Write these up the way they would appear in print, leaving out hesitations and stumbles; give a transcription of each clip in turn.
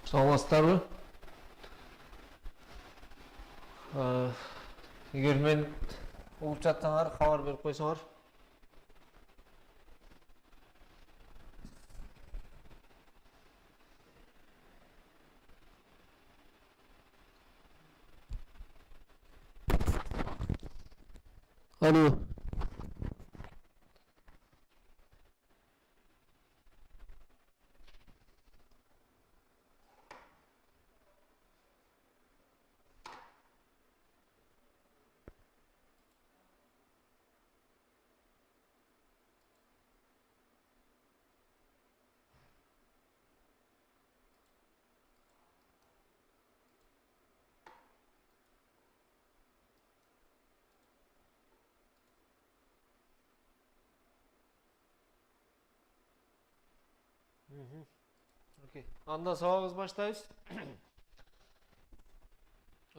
Саламатсыздарбы? Эгер мен угуп жатсаңар, кабар берип койсоңор. Алло. Окей. Анда сабагыбыз баштайбыз.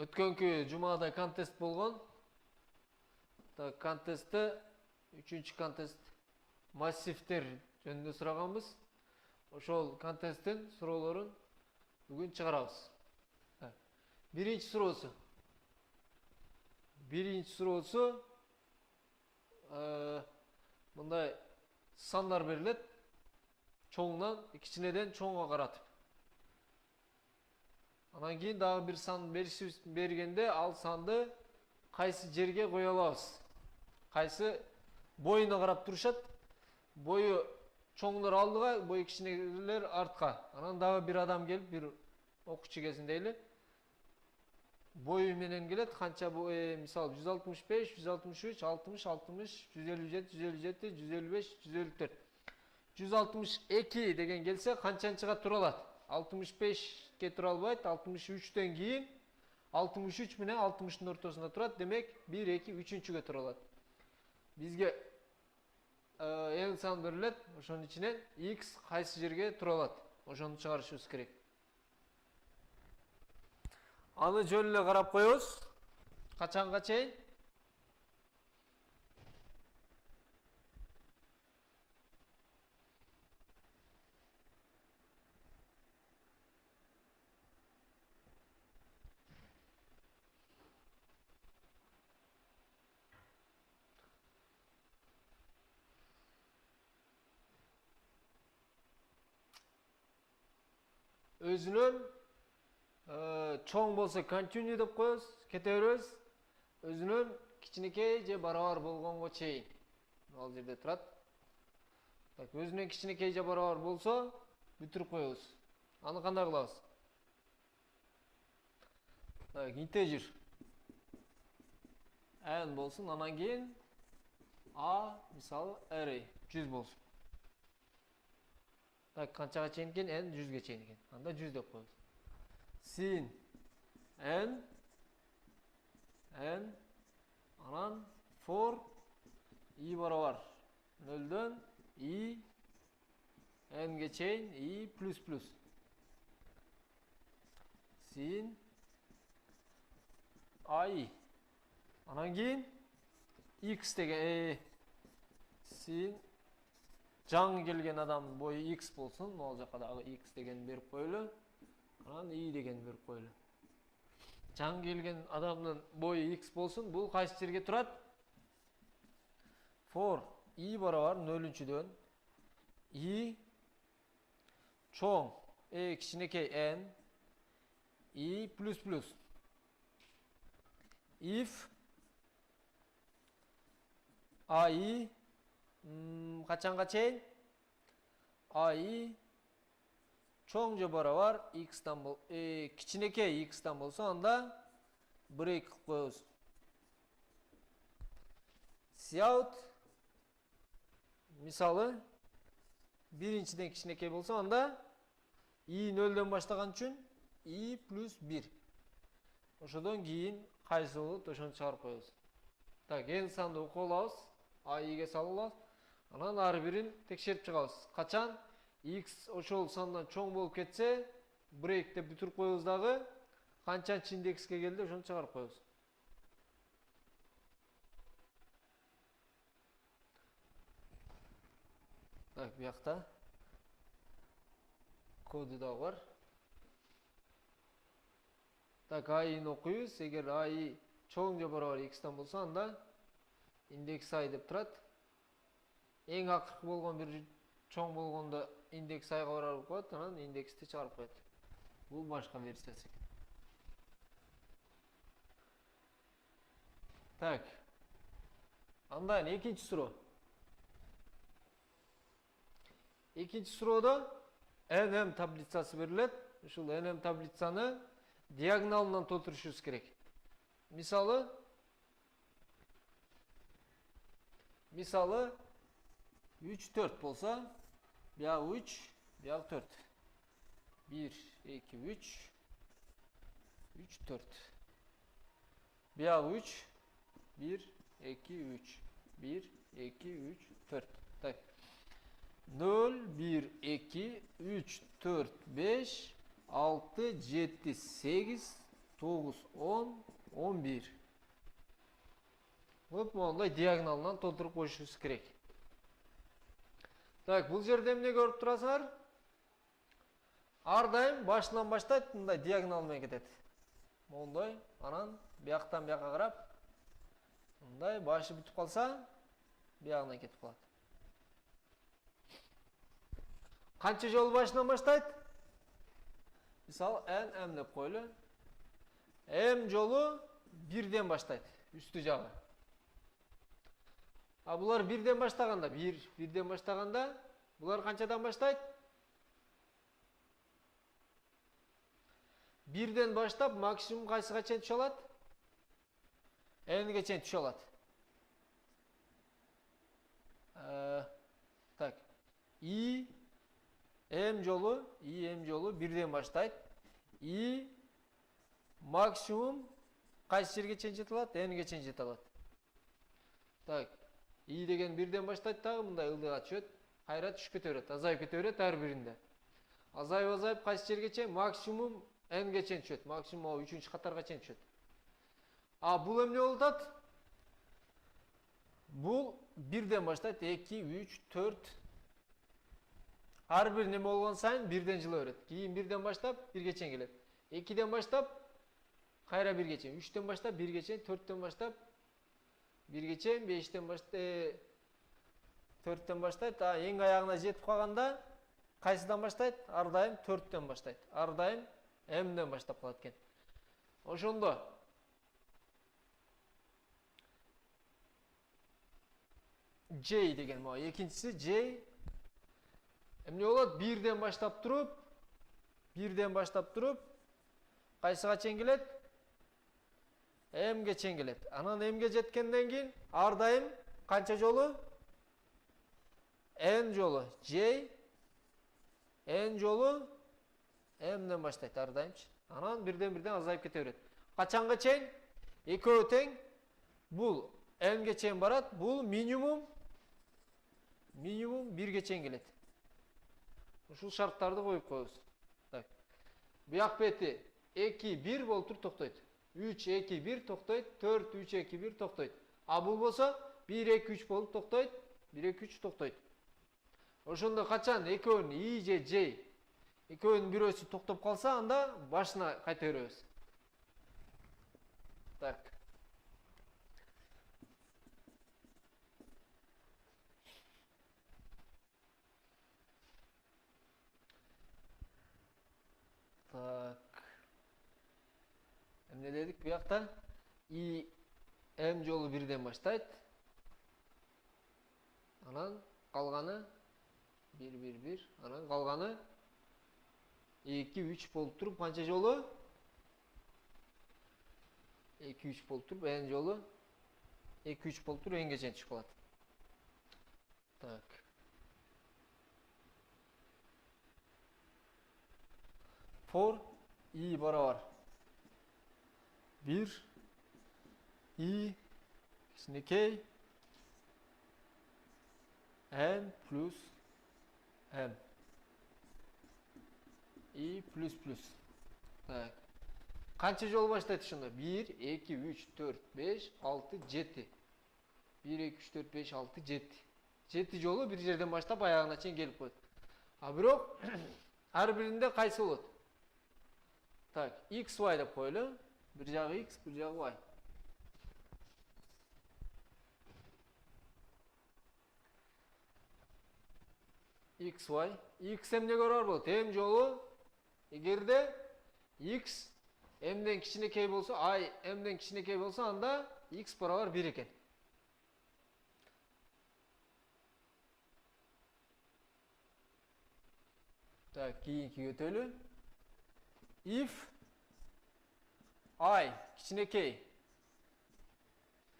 Өткөнкү жумада контест болгон. Так, контестте 3-чү контест массивтер жөнүндө сураганбыз. Ошол контесттин суроолорун бүгүн чыгарабыз. Биринчи суроосу. Мындай сандар берилет. Чоңдан кичинеден чоңго каратып. Анан кийин дагы бир сан бергенде ал санды кайсы жерге кое алабыз? Кайсы боюна карап турушат? Бою чоңдор алдыга, бою кичинелер артка. Анан дагы бир адам келип, бир окуучу келсин дейли. Бою менен келет, канча мисалы 165, 163, 60, 60, 157, 157, 155, 154. 162 деген келсе канчанчыга тура алат? 65ке тура албайт, 63тен кийин 63 менен 60-тын ортосунда турат. Демек 1, 2, 3-чүгө тура алат. Бизге эң сан берилет, ошонун ичинен x кайсы жерге тура алат? Ошону чыгарышыбыз керек. Аны жөн эле карап коебуз. Качанга чейин? Өзүнөн чоң болсо continue деп коебуз, кете беребиз. Өзүнөн кичинекей же барабар болгонго чейин. Ал жерде турат. Так, өзүнөн кичинекей же барабар болсо бүтүрүп коебуз. Аны кандай кылабыз? Так, integer n болсун, анан кийин a мисалы array 100 болсун. Так, канчага чейин экен? N 100ге чейин экен. Анда 100 деп коебуз. Sin n анан for i барабар 0дөн i nге чейин i плюс плюс. Sin i. Анан кийин x деген sin жаңы келген адам бою x болсун. Могул жака дагы x деген берип коелу. Анан i деген берип коелу. Жаңы келген адамдын бою x болсун. Бул кайсы жерге турат? For i барабар 0-дөн i чоң кичинекей n i плюс плюс. If i качанга чейин? i чоң же барабар x'тан кичинекей x'тан болсо, анда break кылып коебуз. Cout мисалы биринчиден кичинекей болсо, анда i 0дөн баштаган үчүн i плюс 1. Ошодон кийин кайсы болот, ошону чыгарып коебуз. Так, эң санды окуп алабыз, i'ге салып алабыз. Анан ар бирин текшерип чыгабыз. Качан x ошол сандан чоң болуп кетсе, break деп бүтүрүп коебуз дагы. Канчанчы индекске келди, ошону чыгарып коебуз. Так, бuyакта коду да бар. Так, айын окуйбуз. Эгер ай чоң же барабар x'тен болсо, анда индекс ай деп турат. Эң акыркы болгон бир чоң болгондо индекс айга барабар коет, анан индексти чыгарып коет. Бул башка версиясы. Так. Андан экинчи суроо. Экинчи суроодо NM таблицасы берилет. Ушул NM таблицаны диагоналынан толтурушубуз керек. Мисалы 3-4 болса, бияғы 3, бияғы 4. 1, 2, 3, 3, 4. Бияғы 3, 1, 2, 3, 1, 2, 3, 4. Так. 0, 1, 2, 3, 4, 5, 6, 7, 8, 9, 10, 11. Вот мондай диагоналынан толтуруп коюшубуз керек. Так, бул жерде эмне көрүп турасыңар? Ар дайым башынан баштайт, мындай диагонал менен кетет. Мондай, анан бияктан бияка карап, мындай башы бүтүп калса, биягына кетип калат. Канча жолу башынан баштайт? Мисалы, m деп койлу. M жолу 1ден баштайт, үстү жагы. А булар 1ден баштаганда, 1ден баштаганда, булар канчадан баштайт? 1ден баштап максимум кайсыга чейин түшө алат? N'ге чейин түшө алат. Так. M жолу 1ден баштайт. И максимум кайсы жерге чейин жете алат? N'ге чейин жете алат. Так. И деген 1ден баштайт дагы мындай ылдыйга түшөт. Кайра түшүп кете берет, азайып кете берет ар биринде. Азайып кайсы жерге чейин? Максимум N'ге чейин түшөт. Максимум 3-чү катарга чейин түшөт. А бул эмне болуп атат? Бул 1ден баштайт, 2, 3, 4. Ар бир неме болгон сайын 1ден жыла берет. Кийин 1ден баштап 1ге чейин келет. 2ден баштап кайра 1ге чейин, 3ден баштап 1ге чейин, 4ден баштап 1ге чейин, 5ден баштап 4ден баштайт. Эң аягына жетип калганда кайсыдан баштайт? Ар дайым 4ден баштайт. Ар дайым M'ден баштап калат экен. Ошондо J деген могу экинчиси J эмне болот? 1ден баштап туруп кайсыга чейин келет? M'ге чейин келет. Анан M'ге жеткенден кийин ар дайым канча жолу? N жолу J, N жолу M'ден баштайт ар дайымчы. Анан бирден азайып кете берет. Качанга чейин? Экөө тең. Бул N'ге чейин барат. Бул минимум 1ге чейин келет. Ушул шарттарды коюп коебуз. Так. Буяк бети 2, 1 болуп туруп токтойт. 3, 2, 1 токтойт. 4, 3, 2, 1 токтойт. А бул болсо 1, 2, 3 болуп токтойт. 1, 2, 3 токтойт. Ошондо качан экөөнүн I же J экөөнүн бирөөсү токтоп калса, анда башына кайта беребиз. Так. Так. Эмне дедик буякта? И М жолу 1ден баштайт. Анан калганы 1, 1, 1. Анан калганы 2, 3 болуп туруп канча жолу? 2, 3 болуп туруп N жолу 2, 3 болуп туруп N'ге чейин түшүп калат. Так. For I барабар 1 I кичинекей N плюс M I плюс плюс. Так. Канча жол баштайт ошондо? 1, 2, 3, 4, 5, 6, 7. 1, 2, 3, 4, 5, 6, 7. 7 жолу бир жерден баштап аягына чейин келип коет. А бирок ар биринде кайсы болот? Так, x, y деп koyulu. Bir jağı x, bir jağı y. X, y. X emne görür bu. Tem jolu. Egerde x m'den kichinekey bolsa, y m'den kichinekey bolsa, anda x barabar 1 eken. Так, keyinki götölü. If I kichinekey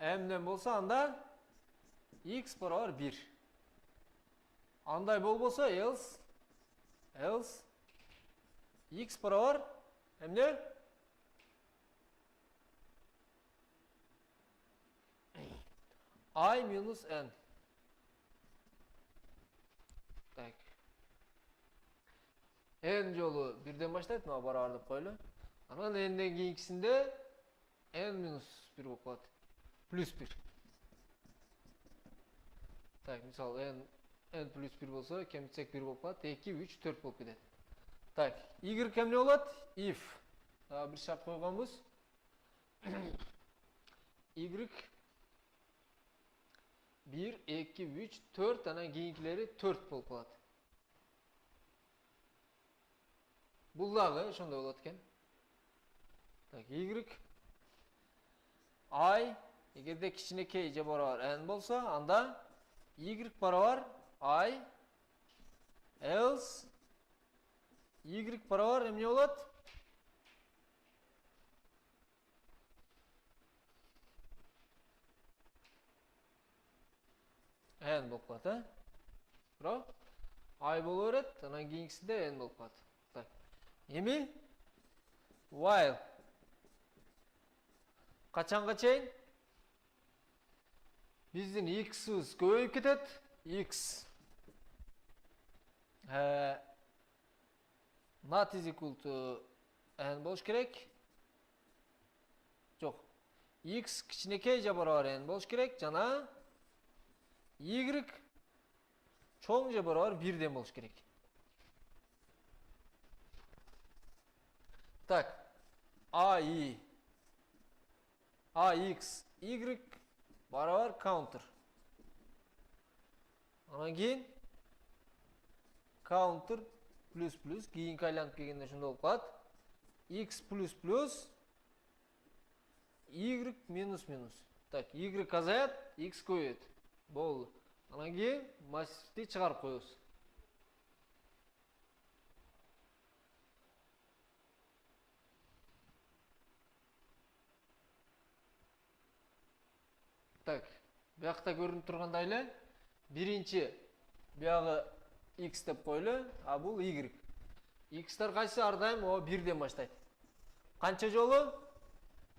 m'den bolsa, anda x barabar 1. Anday bolbosa else x barabar emne? I minus n. Так. N жолу birden başlayt mı? Barabar dep koyulu. Anan n'den keyinkisinde n minus 1 bolup kalat. Plus 1. Так, misal n plus 1 bolsa, kemitsek 1 bolup kalat. 2, 3, 4 bolup ketет. Так, y emne bolat? If. Daha bir şart koyganбыз. Y 1, 2, 3, 4, anan keyinkileri 4 bolup kalat. Bul dagı şonday bolat eken. Tak, y I egerde kichinekey je barabar n bolsa, anda y barabar I else y barabar emne bolat? N bolup kalat, ha? Bro? I bolu beret, anan keyinkisinde n bolup kalat. Tak. Emi? While. Kaçanга чейин? Биздин x'imiz көбөйүп кетет. X not is equal to n болуш керек. Жок. X кичинекей же барабар n болуш керек жана y чоң же барабар 1ден болуш керек. Так. Ax, y barabar counter. Анан кийин counter plus plus кийинки айланып келгенде ошондой болуп калат. X plus plus y minus minus. Так, y азаят, x көбөйөт. Болду. Анан кийин массивди чыгарып коебуз. Так, биякта көрүнүп тургандай эле биринчи биягы x деп койлу, а бул y. X'тер кайсы ар дайым 1ден баштайт. Канча жолу?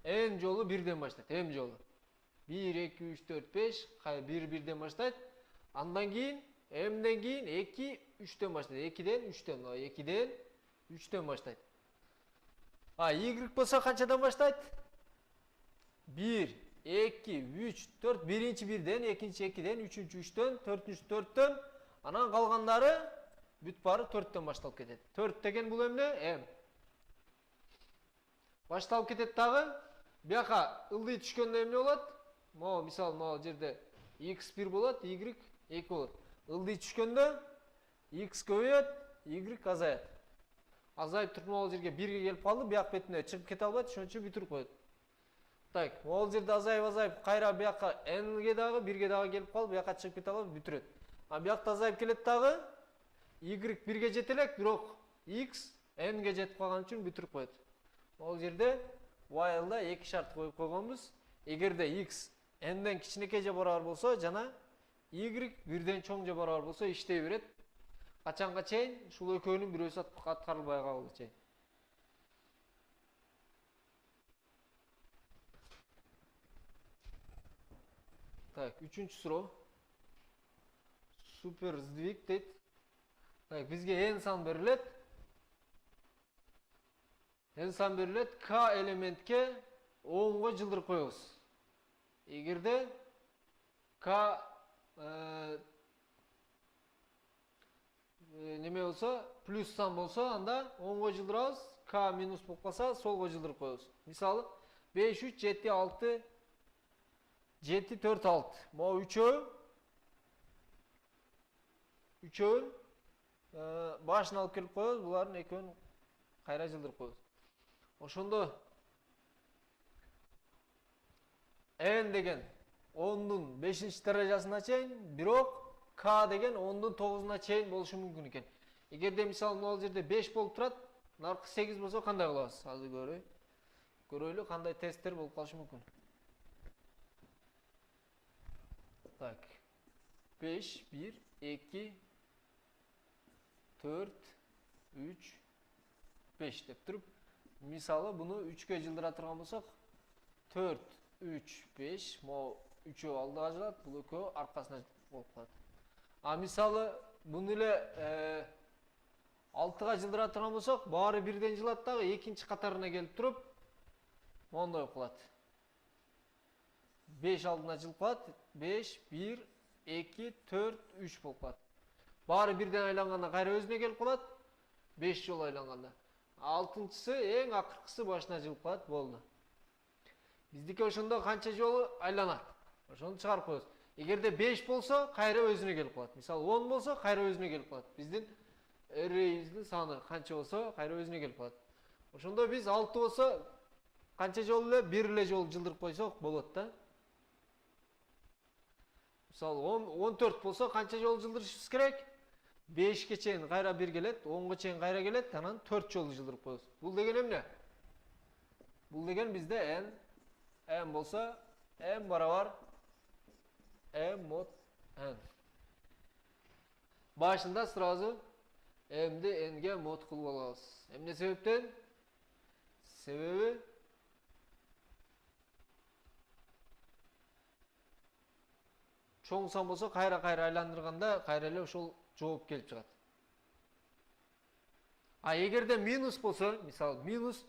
N жолу 1ден баштайт. M жолу. 1, 2, 3, 4, 5, 1ден баштайт. Андан кийин M'ден кийин 2, 3ден баштайт. 2ден 3ден, 2ден 3ден баштайт. Y болсо канчадан баштайт? 1, 2, 3, 4, биринчи 1ден, экинчи 2ден, үчүнчү 3ден, төртүнчү 4ден, анан калгандары бүт баары 4ден башталып кетет. 4 деген бул эмне? M. Башталып кетет дагы. Бияка ылдый түшкөндө эмне болот? Могу мисалы могу жерде x1 болот, y 2 болот. Ылдый түшкөндө x көбөйөт, y азаят. Азайып туруп могу жерге 1ге келип калды, бияк бетине чыгып кете албайт, ошон үчүн бүтүрүп коет. Так, могу жерде азайып, кайра бияка n-ге дагы, 1ге дагы келип калып, бияка чыгып кете албайт, бүтүрөт. А биякта азайып келет дагы, y 1ге жете элек, бирок x n-ге жетип калган үчүн бүтүрүп коет. Могу жерде while'да эки шарт коюп койгонбуз. Эгерде x n-ден кичинекей же барабар болсо жана y 1ден чоң же барабар болсо иштей берет. Качанга чейин? Ушул экөөнүн бирөөсү аткарылбай калгыга чейин. Так, үчүнчү суроо. Супер сдвиг дейт. Так, бизге n сан берилет. N сан берилет, k элементке 10го жылдырып коебуз. Эгерде k неме болсо, плюс сан болсо, анда 10го жылдырабыз, k минус болып қалса солға жылдырып қоямыз. Мысалы 5 3 7 6 7 4 6. Мынау үчөүн башын алып келіп қоямыз. Бұлардың екеуін қайра жылдырып қоямыз. Ошондо n деген 10-дун 5-нчи даражасына чейин, бирок k деген 10-дун 9-уна чейин болушу мүмкүн экен. Эгерде мисалы мына жерде 5 болуп турат, наркы 8 болсо кандай кылабыз? Азыр көрөйлү кандай тесттер болуп калышы мүмкүн. Так. 5 1 2 4 3 5 деп туруп, мисалы буну 3кө жылдыра турган болсок, 4 3 5, могу 3 алдыга жылат, бул экөө аркасына болуп калат. А мисалы буну эле 6га жылдыра турган болсок, баары бирден жылат дагы, экинчи катарына келип туруп, мондой болуп калат. 5 алдына жылып калат, 5 1 2 4 3 болуп калат. Баары бирден айланганда кайра өзүнө келип калат, 5 жолу айланганда. Алтынчысы эң акыркысы башына жылып калат, болду. Биздики ошондо канча жолу айланат? Ошону чыгарып коебуз. Эгерде 5 болсо, кайра өзүнө келип калат. Мисалы 10 болсо, кайра өзүнө келип калат. Биздин эрейибиздин саны канча болсо, кайра өзүнө келип калат. Ошондо биз 6 болсо, канча жолу эле? Бир эле жолу жылдырып койсок болот да. Мисалы 14 болсо, канча жолу жылдырышыбыз керек? 5ке чейин кайра 1 келет, 10га чейин кайра келет, анан 4 жолу жылдырып коебуз. Бул деген эмне? Бул деген бизде n болсо, n барабар m mod n. Башында сразу m'ди n'ге mod кылып алабыз. Эмне себептен? Себеби чоң сан болсо, кайра айландырганда кайра эле ошол жооп келип чыгат. А эгерде минус болсо, мисалы минус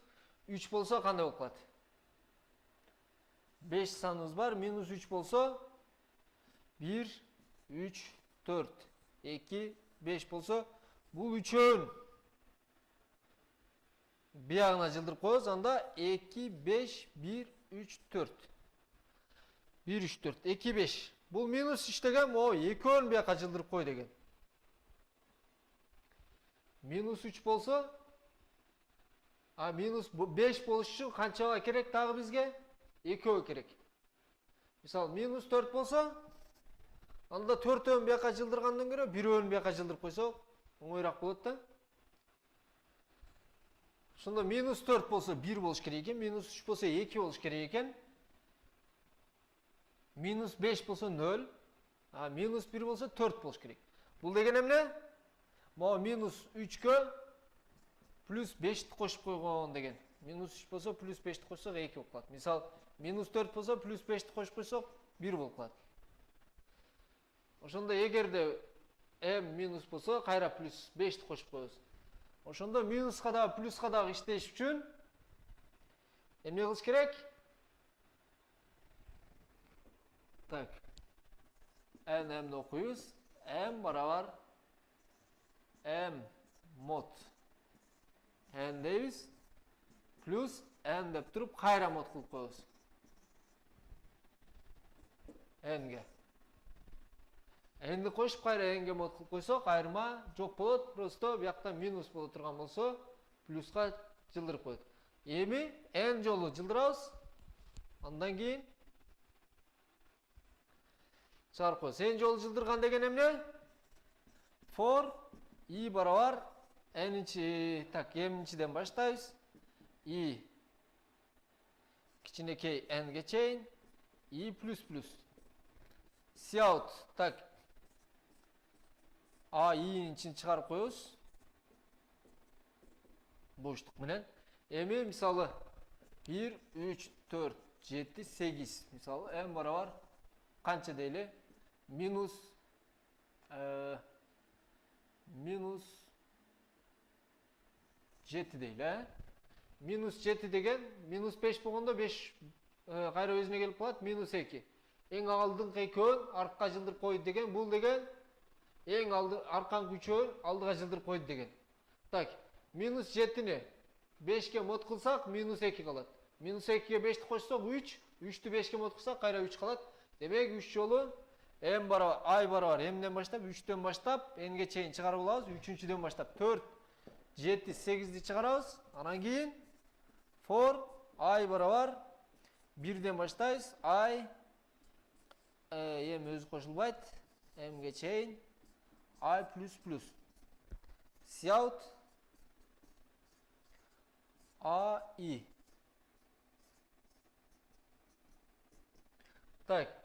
3 болсо кандай болуп калат? 5 саныбыз бар, минус 3 болсо 1 3 4 2 5 болсо, бул үчөөн биягына жылдырып коебуз, анда 2 5 1 3 4 1 3 4 2 5. Бул минус иштеген, могу экөөнү бияка жылдырып кой деген. Минус 3 болсо, минус 5 болуш үчүн канчага керек дагы бизге? Экөө керек. Мисалы минус 4 болсо, анда 4өөн бияка жылдыргандан көрө бирөөнү бияка жылдырып койсок, оңойраак болот да. Ошондо минус 4 болсо 1 болуш керек экен, минус 3 болсо 2 болуш керек экен. Минус 5 болсо 0, минус 1 болсо 4 болуш керек. Бул деген эмне? Могу минус 3кө плюс 5ти кошуп койгон деген. Минус 3 болсо плюс 5ти кошсок 2 болуп калат. Мисалы минус 4 болсо плюс 5ти кошуп койсок 1 болуп калат. Ошондо эгерде m минус болсо, кайра плюс 5ти кошуп коебуз. Ошондо минуска дагы плюска дагы иштеш үчүн эмне кылыш керек? Так. N'ни окуйбуз. M барабар m mod n дейбиз. Плюс n деп туруп кайра mod кылып коебуз. N'ге. N'ди кошуп кайра n'ге mod кылып койсок, айырма жок болот. Просто биякта минус боло турган болсо, плюска жылдырып коет. Эми n жолу жылдырабыз. Андан кийин чыгарып коебуз. N жолу жылдырган деген эмне? For i барабар n'инчи, так, m'инчиден баштайбыз. I кичинекей n'ге чейин, i плюс плюс. Cout, так, i'нин ичин чыгарып коебуз. Боштук менен. Эми мисалы 1 3 4 7 8, мисалы m барабар канча дейли? Минус минус 7 дейли, Минус 7 деген, минус 5 болгондо 5 кайра өзүнө келип калат, минус 2. Эң алдыңкы экөөн артка жылдырып койду деген, бул деген эң арканкы үчөөн алдыга жылдырып койду деген. Так, минус 7-ни 5'ke mod kılsak minus 2 kalat. Minus 2'ye 5'ti koşsak 3. 3'tü 5'ke mod kılsak kayra 3 kalat. Demek 3 yolu m barabar ay barabar m'den başlap 3'ten başlap n'ge çeyin çıkarıp alabız. 3-den başlap 4, 7, 8'di çıkarabız. Anan keyin for ay barabar 1'den başlayız. Ay m özü koşulbayt. M'ge çeyin ay plus plus. Cout a i. Так.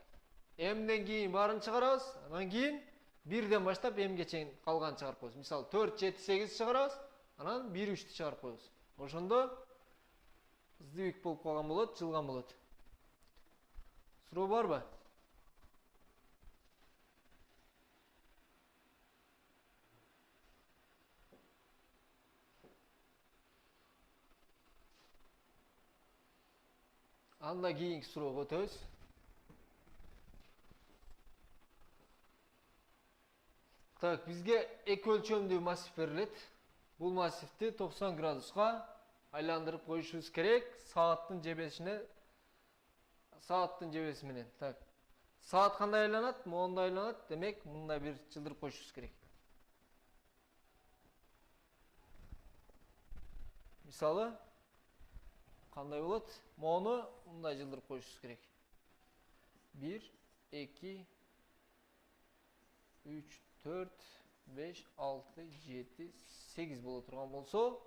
M'den keyin bарын çıkarabız. Anan keyin 1'den başlap m'ge çeyin kalgan çıkarıp koyabız. Misal 4, 7, 8 çıkarabız. Anan 1, 3'tü çıkarıp koyabız. Ошондо сдвиг болуп калган болот, жылган болот. Суроо барбы? Анда кийинки суроого өтөбүз. Так, бизге эки өлчөмдүү массив берилет. Бул массивти 90 градуска айландырып коюшубуз керек. Сааттын жебеси менен. Так. Саат кандай айланат? Моундай айланат. Демек, мындай бир жылдырып коюшубуз керек. Мисалы, кандай болот? Моуну мындай жылдырып коюшубуз керек. 1, 2, 3, 4, 5, 6, 7, 8 боло турган болсо,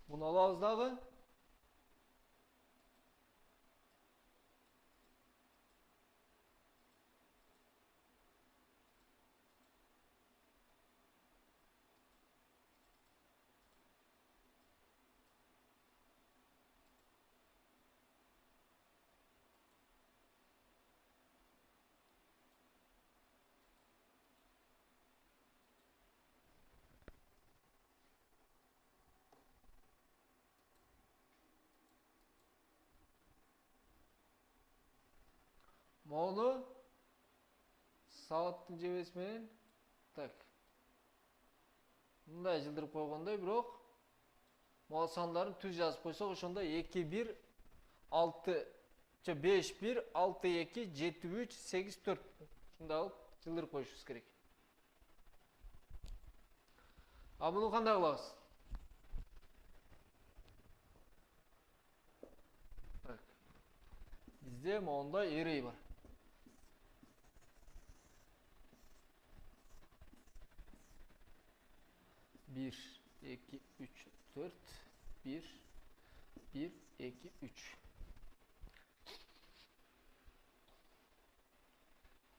буну алабыз дагы. Моуну сааттын жебеси менен так. Мындай жылдырып койгондой, бирок могу сандарын түз жазып койсок, ошондо 2, 1, 6, 5, 1, 6, 2, 7, 3, 8, 4. Ушундай алып жылдырып коюшубуз керек. А муну кандай кылабыз? Так. Бизде моундай array бар. 1, 2, 3, 4, 1, 1, 2, 3.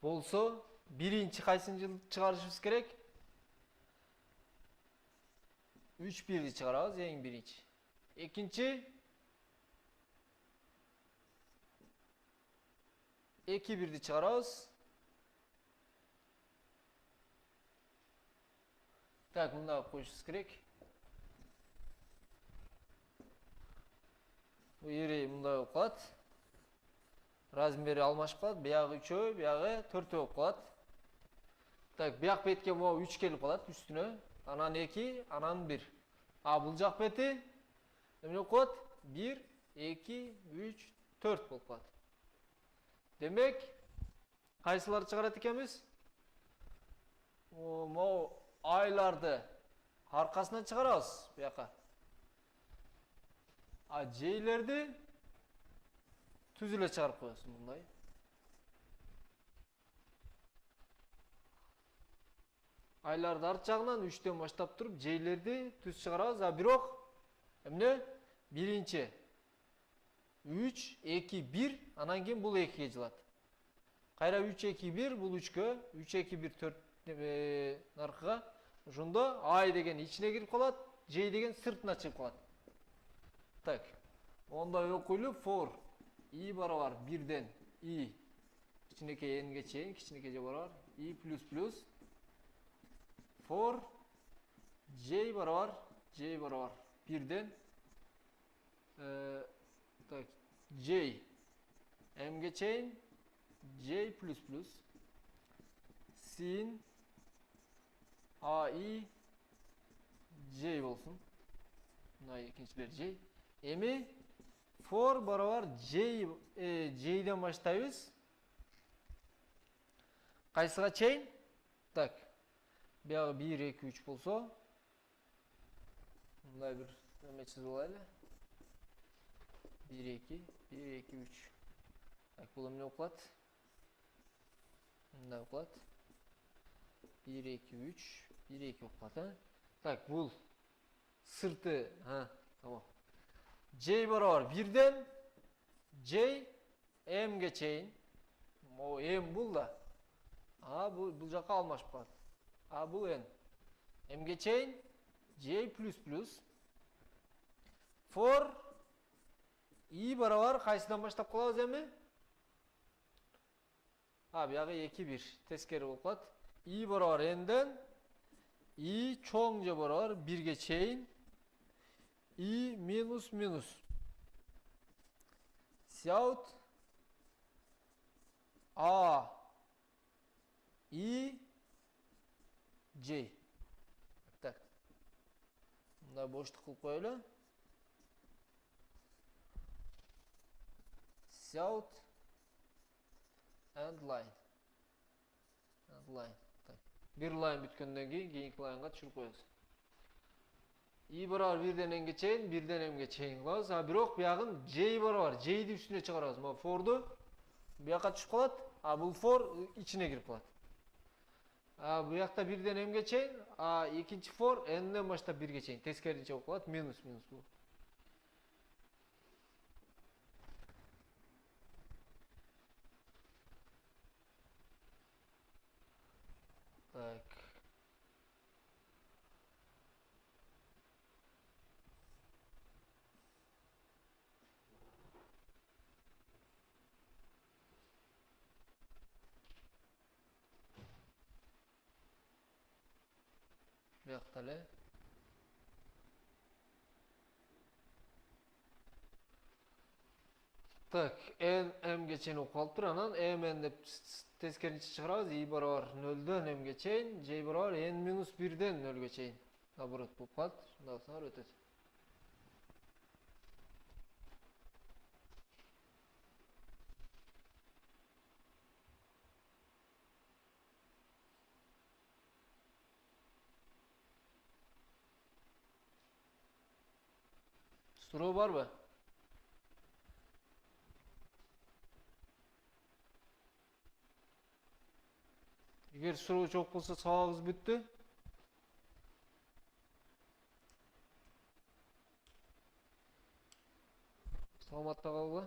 Болсо, биринчи кайсын чыгарышыбыз керек? 3, 1'ди чыгарабыз, эң биринчи. Экинчи 2, 1'ди чыгарабыз. Так, мында коюшубуз керек. Бул array мындай болуп калат. Размери алмашып калат. Биягы 3, биягы 4 болуп калат. Так, бияк бетке могу 3 келип калат үстүнө. Анан 2, анан 1. А бул жак бети эмне болуп калат? 1, 2, 3, 4 болуп калат. Демек, кайсыларды чыгарат экенбиз? Могу айларды аркасынан чыгарабыз бияка. А жейлерди түз эле чыгарып коебуз мындай. Айларды арт жагынан 3'тен баштап туруп жейлерди түз чыгарабыз. А бирок эмне? Биринчи 3, 2, 1, анан кийин бул 2ге жылат. Кайра 3, 2, 1, бул 3кө, 3, 2, 1, 4 наркыга. Ошондо ай деген ичине кирип калат, j деген сыртына чыгып калат. Так. Ондай окуйлу for i барабар 1'ден i кичинекей n'ге чейин, кичинекей j барабар i плюс плюс for j барабар 1'ден так, j m'ге чейин j плюс плюс sin ai j болсун. Мына экинчилер J. Эми for барабар J'ден баштайбыз. Кайсыга чейин? Так. Бuyog'i 1, 2, 3 болсо. Мындай бир неме чизип алайлы. 1, 2, 1, 2, 3. Так, бул эмне окулат? Мындай окулат. 1, 2, 3, 1, 2 окулат, а? Так, бул сырты, tamam. J барабар 1ден J M'ге чейин. Могу M бул да. Бул жакка алмашып калат. Бул N. M'ге чейин J++. For I барабар кайсыдан баштап калабыз эми? Бuyog'i 2, 1. Тескери болуп калат. I барабар N'ден I чоң J барабар 1ге чейин I минус минус. Сяут A I J. Так. Мындай боштук кылып коелу. Сяут and line. Так. Bir line бүткөндөн кийинки lineга түшүрүп коебуз. I барабар 1ден N'ге чейин, 1ден M'ге чейин кылабыз. Бирок буягын J барабар, J'ди үстүнө чыгарабыз. Мына for'ду буякка түшүп калат. Бул for ичине кирип калат. Буякта 1ден M'ге чейин, экинчи for N'ден баштап 1ге чейин. Тескеринче болуп калат. Минус бул. Так. Буякта эле. Так, N M'ге чейин окуп калыптыр. Анан N деп тескеринче чыгарабыз. I барабар 0дөн M'ге чейин, J барабар N-1ден 0ге чейин. Наоборот болуп калат. Шундай болсоңор өтөт. Суроо барбы? Эгер суроо жок болсо сабагыбыз бүттү. Саламатта калгыла.